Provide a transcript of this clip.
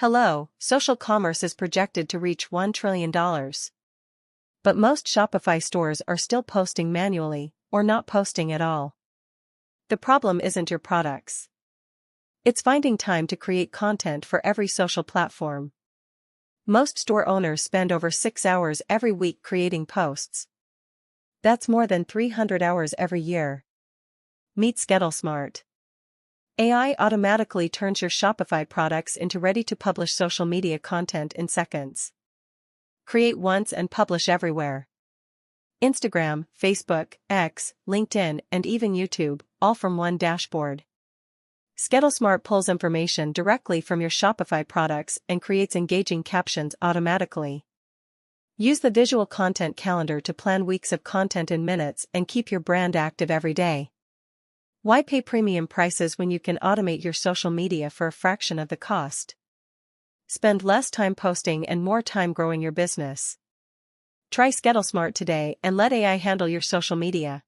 Hello, social commerce is projected to reach $1 trillion. But most Shopify stores are still posting manually, or not posting at all. The problem isn't your products. It's finding time to create content for every social platform. Most store owners spend over 6 hours every week creating posts. That's more than 300 hours every year. Meet ScheduleSmart. AI automatically turns your Shopify products into ready-to-publish social media content in seconds. Create once and publish everywhere. Instagram, Facebook, X, LinkedIn, and even YouTube, all from one dashboard. ScheduleSmart pulls information directly from your Shopify products and creates engaging captions automatically. Use the visual content calendar to plan weeks of content in minutes and keep your brand active every day. Why pay premium prices when you can automate your social media for a fraction of the cost? Spend less time posting and more time growing your business. Try ScheduleSmart today and let AI handle your social media.